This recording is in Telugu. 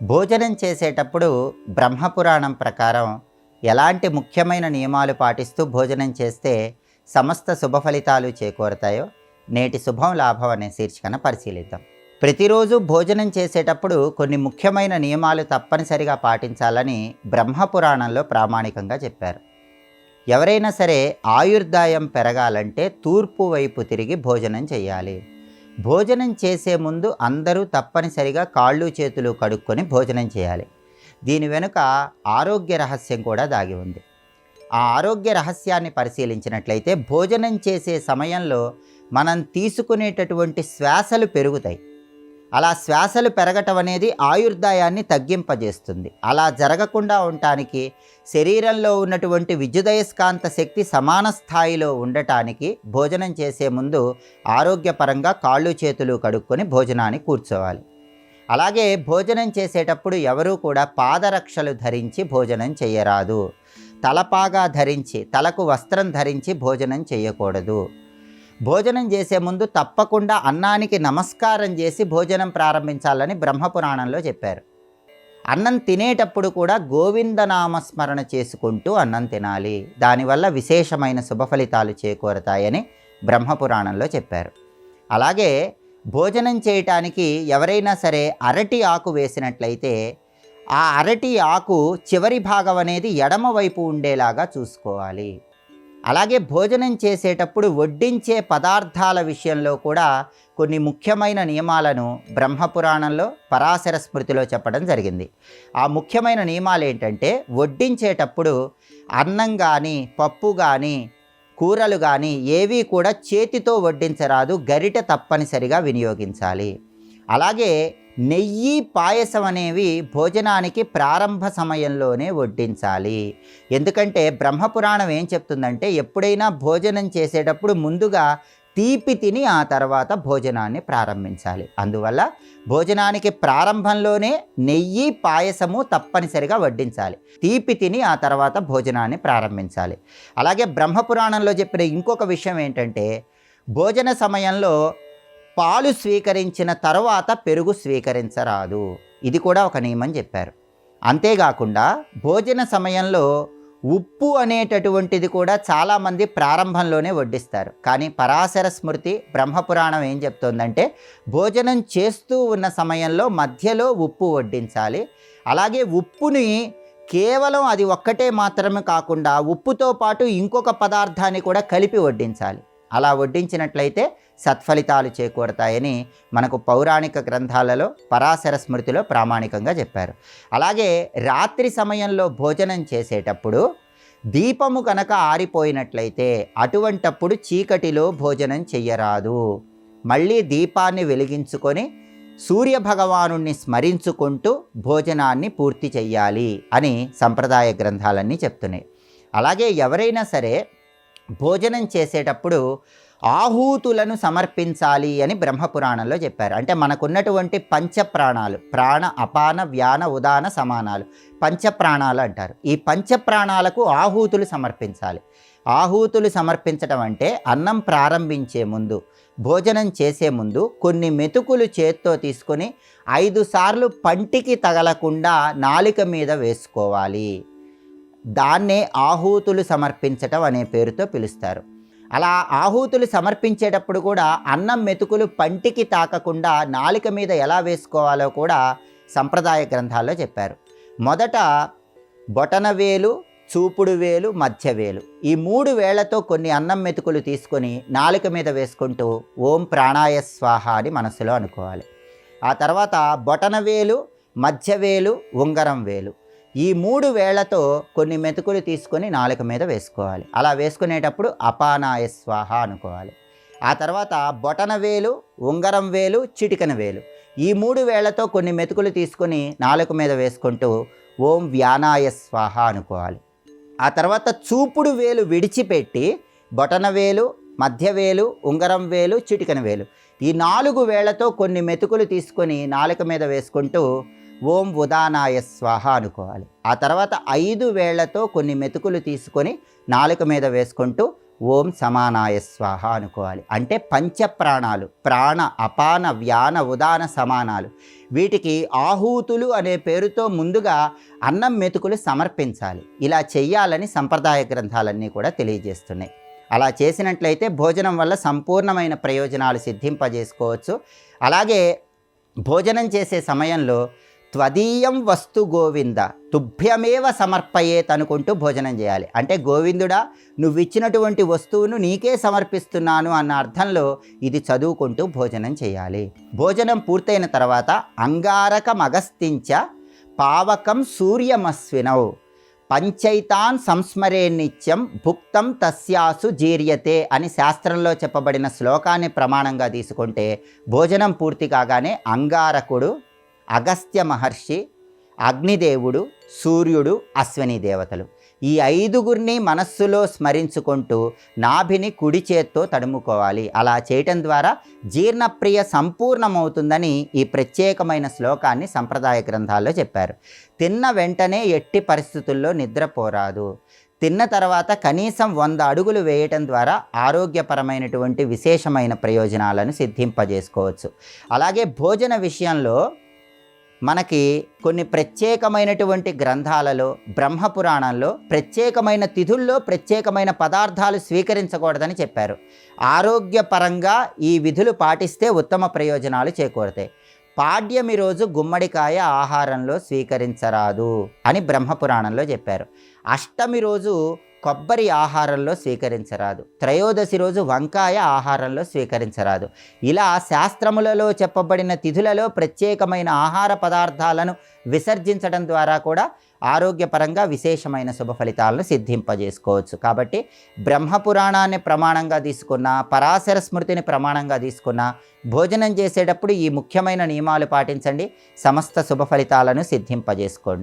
భోజనం చేసేటప్పుడు బ్రహ్మపురాణం ప్రకారం ఎలాంటి ముఖ్యమైన నియమాలు పాటిస్తూ భోజనం చేస్తే సమస్త శుభ ఫలితాలు చేకూరతాయో నేటి శుభం లాభం అనే శీర్షికన పరిశీలిద్దాం. ప్రతిరోజు భోజనం చేసేటప్పుడు కొన్ని ముఖ్యమైన నియమాలు తప్పనిసరిగా పాటించాలని బ్రహ్మపురాణంలో ప్రామాణికంగా చెప్పారు. ఎవరైనా సరే ఆయుర్దాయం పెరగాలంటే తూర్పు వైపు తిరిగి భోజనం చేయాలి. భోజనం చేసే ముందు అందరూ తప్పనిసరిగా కాళ్ళు చేతులు కడుక్కొని భోజనం చేయాలి. దీని వెనుక ఆరోగ్య రహస్యం కూడా దాగి ఉంది. ఆ ఆరోగ్య రహస్యాన్ని పరిశీలించినట్లయితే భోజనం చేసే సమయంలో మనం తీసుకునేటటువంటి శ్వాసలు పెరుగుతాయి. అలా శ్వాసలు పెరగటం అనేది ఆయుర్దాయాన్ని తగ్గింపజేస్తుంది. అలా జరగకుండా ఉండటానికి శరీరంలో ఉన్నటువంటి విద్యుదయస్కాంత శక్తి సమాన స్థాయిలో ఉండటానికి భోజనం చేసే ముందు ఆరోగ్యపరంగా కాళ్ళు చేతులు కడుక్కొని భోజనాన్ని కూర్చోవాలి. అలాగే భోజనం చేసేటప్పుడు ఎవరూ కూడా పాదరక్షలు ధరించి భోజనం చేయరాదు. తలపాగా ధరించి, తలకు వస్త్రం ధరించి భోజనం చేయకూడదు. భోజనం చేసే ముందు తప్పకుండా అన్నానికి నమస్కారం చేసి భోజనం ప్రారంభించాలని బ్రహ్మపురాణంలో చెప్పారు. అన్నం తినేటప్పుడు కూడా గోవిందనామస్మరణ చేసుకుంటూ అన్నం తినాలి. దానివల్ల విశేషమైన శుభ ఫలితాలు చేకూరతాయని బ్రహ్మపురాణంలో చెప్పారు. అలాగే భోజనం చేయటానికి ఎవరైనా సరే అరటి ఆకు వేసినట్లయితే ఆ అరటి ఆకు చివరి భాగం అనేది ఎడమ వైపు ఉండేలాగా చూసుకోవాలి. అలాగే భోజనం చేసేటప్పుడు వడ్డించే పదార్థాల విషయంలో కూడా కొన్ని ముఖ్యమైన నియమాలను బ్రహ్మపురాణంలో పరాశర స్మృతిలో చెప్పడం జరిగింది. ఆ ముఖ్యమైన నియమాలు ఏంటంటే, వడ్డించేటప్పుడు అన్నం కానీ పప్పు కానీ కూరలు కానీ ఏవీ కూడా చేతితో వడ్డించరాదు, గరిటె తప్పనిసరిగా వినియోగించాలి. అలాగే నెయ్యి పాయసం అనేవి భోజనానికి ప్రారంభ సమయంలోనే వడ్డించాలి. ఎందుకంటే బ్రహ్మపురాణం ఏం చెప్తుందంటే, ఎప్పుడైనా భోజనం చేసేటప్పుడు ముందుగా తీపి తిని ఆ తర్వాత భోజనాన్ని ప్రారంభించాలి. అందువల్ల భోజనానికి ప్రారంభంలోనే నెయ్యి పాయసము తప్పనిసరిగా వడ్డించాలి. తీపి తిని ఆ తర్వాత భోజనాన్ని ప్రారంభించాలి. అలాగే బ్రహ్మపురాణంలో చెప్పిన ఇంకొక విషయం ఏంటంటే, భోజన సమయంలో పాలు స్వీకరించిన తర్వాత పెరుగు స్వీకరించరాదు. ఇది కూడా ఒక నియమం చెప్పారు. అంతేకాకుండా భోజన సమయంలో ఉప్పు అనేటటువంటిది కూడా చాలామంది ప్రారంభంలోనే వడ్డిస్తారు. కానీ పరాశర స్మృతి బ్రహ్మపురాణం ఏం చెప్తోందంటే, భోజనం చేస్తూ ఉన్న సమయంలో మధ్యలో ఉప్పు వడ్డించాలి. అలాగే ఉప్పుని కేవలం అది ఒక్కటే మాత్రమే కాకుండా ఉప్పుతో పాటు ఇంకొక పదార్థాన్ని కూడా కలిపి వడ్డించాలి. అలా వడ్డించినట్లయితే సత్ఫలితాలు చేకూరతాయని మనకు పౌరాణిక గ్రంథాలలో పరాశర స్మృతిలో ప్రామాణికంగా చెప్పారు. అలాగే రాత్రి సమయంలో భోజనం చేసేటప్పుడు దీపము కనుక ఆరిపోయినట్లయితే అటువంటప్పుడు చీకటిలో భోజనం చెయ్యరాదు. మళ్ళీ దీపాన్ని వెలిగించుకొని సూర్యభగవాను స్మరించుకుంటూ భోజనాన్ని పూర్తి చెయ్యాలి అని సంప్రదాయ గ్రంథాలన్నీ చెప్తున్నాయి. అలాగే ఎవరైనా సరే భోజనం చేసేటప్పుడు ఆహూతులను సమర్పించాలి అని బ్రహ్మపురాణంలో చెప్పారు. అంటే మనకున్నటువంటి పంచప్రాణాలు, ప్రాణ అపాన వ్యాన ఉదాన సమానాలు, పంచప్రాణాలు అంటారు. ఈ పంచప్రాణాలకు ఆహూతులు సమర్పించాలి. ఆహూతులు సమర్పించడం అంటే అన్నం ప్రారంభించే ముందు, భోజనం చేసే ముందు కొన్ని మెతుకులు చేత్తో తీసుకొని 5 సార్లు పంటికి తగలకుండా నాలిక మీద వేసుకోవాలి. దాన్నే ఆహూతులు సమర్పించటం అనే పేరుతో పిలుస్తారు. అలా ఆహూతులు సమర్పించేటప్పుడు కూడా అన్నం మెతుకులు పంటికి తాకకుండా నాలిక మీద ఎలా వేసుకోవాలో కూడా సంప్రదాయ గ్రంథాల్లో చెప్పారు. మొదట బొటనవేలు, చూపుడు వేలు, మధ్య వేలు, ఈ 3 వేళ్లతో కొన్ని అన్నం మెతుకులు తీసుకొని నాలిక మీద వేసుకుంటూ ఓం ప్రాణాయ స్వాహ అని మనసులో అనుకోవాలి. ఆ తర్వాత బొటనవేలు, మధ్యవేలు, ఉంగరం వేలు, ఈ 3 వేళ్లతో కొన్ని మెతుకులు తీసుకొని నాలుక మీద వేసుకోవాలి. అలా వేసుకునేటప్పుడు అపానాయ స్వాహ అనుకోవాలి. ఆ తర్వాత బొటనవేలు, ఉంగరం వేలు, చిటికన వేలు, ఈ 3 వేళ్లతో కొన్ని మెతుకులు తీసుకొని నాలుక మీద వేసుకుంటూ ఓం వ్యానాయ స్వాహ అనుకోవాలి. ఆ తర్వాత చూపుడు వేలు విడిచిపెట్టి బొటనవేలు, మధ్యవేలు, ఉంగరం వేలు, చిటికన వేలు, ఈ 4 వేళ్లతో కొన్ని మెతుకులు తీసుకొని నాలుక మీద వేసుకుంటూ ఓం ఉదానాయ స్వాహ అనుకోవాలి. ఆ తర్వాత 5 వేళ్లతో కొన్ని మెతుకులు తీసుకొని నాలుక మీద వేసుకుంటూ ఓం సమానాయ స్వాహ అనుకోవాలి. అంటే పంచప్రాణాలు, ప్రాణ అపాన వ్యాన ఉదాన సమానాలు, వీటికి ఆహూతులు అనే పేరుతో ముందుగా అన్నం మెతుకులు సమర్పించాలి. ఇలా చెయ్యాలని సంప్రదాయ గ్రంథాలన్నీ కూడా తెలియజేస్తున్నాయి. అలా చేసినట్లయితే భోజనం వల్ల సంపూర్ణమైన ప్రయోజనాలు సిద్ధింపజేసుకోవచ్చు. అలాగే భోజనం చేసే సమయంలో త్వదీయం వస్తు గోవింద తుభ్యమేవ సమర్పయేత్ అనుకుంటూ భోజనం చేయాలి. అంటే గోవిందుడా, నువ్వు ఇచ్చినటువంటి వస్తువును నీకే సమర్పిస్తున్నాను అన్న అర్థంలో ఇది చదువుకుంటూ భోజనం చేయాలి. భోజనం పూర్తయిన తర్వాత అంగారకం అగస్తించ పావకం సూర్యమస్వినౌ పంచైతాన్ సంస్మరే నిత్యం భుక్తం తస్యాసు జీర్యతే అని శాస్త్రంలో చెప్పబడిన శ్లోకాన్ని ప్రమాణంగా తీసుకుంటే భోజనం పూర్తి కాగానే అంగారకుడు, అగస్త్య మహర్షి, అగ్నిదేవుడు, సూర్యుడు, అశ్విని దేవతలు ఈ ఐదుగురిని మనస్సులో స్మరించుకుంటూ నాభిని కుడి చేత్తో తడుముకోవాలి. అలా చేయటం ద్వారా జీర్ణప్రియ సంపూర్ణమవుతుందని ఈ ప్రత్యేకమైన శ్లోకాన్ని సంప్రదాయ గ్రంథాల్లో చెప్పారు. తిన్న వెంటనే ఎట్టి పరిస్థితుల్లో నిద్రపోరాదు. తిన్న తర్వాత కనీసం 100 అడుగులు వేయటం ద్వారా ఆరోగ్యపరమైనటువంటి విశేషమైన ప్రయోజనాలను సిద్ధింపజేసుకోవచ్చు. అలాగే భోజన విషయంలో మనకి కొన్ని ప్రత్యేకమైనటువంటి గ్రంథాలలో, బ్రహ్మపురాణంలో ప్రత్యేకమైన తిథుల్లో ప్రత్యేకమైన పదార్థాలు స్వీకరించకూడదని చెప్పారు. ఆరోగ్యపరంగా ఈ విధులు పాటిస్తే ఉత్తమ ప్రయోజనాలు చేకూరుతాయి. పాడ్యమి రోజు గుమ్మడికాయ ఆహారంలో స్వీకరించరాదు అని బ్రహ్మపురాణంలో చెప్పారు. అష్టమి రోజు కొబ్బరి ఆహారంలో స్వీకరించరాదు. త్రయోదశి రోజు వంకాయ ఆహారంలో స్వీకరించరాదు. ఇలా శాస్త్రములలో చెప్పబడిన తిథులలో ప్రత్యేకమైన ఆహార పదార్థాలను విసర్జించడం ద్వారా కూడా ఆరోగ్యపరంగా విశేషమైన శుభ ఫలితాలను సిద్ధింపజేసుకోవచ్చు. కాబట్టి బ్రహ్మపురాణాన్ని ప్రమాణంగా తీసుకున్న, పరాశర స్మృతిని ప్రమాణంగా తీసుకున్న భోజనం చేసేటప్పుడు ఈ ముఖ్యమైన నియమాలు పాటించండి. సమస్త శుభ ఫలితాలను సిద్ధింపజేసుకోండి.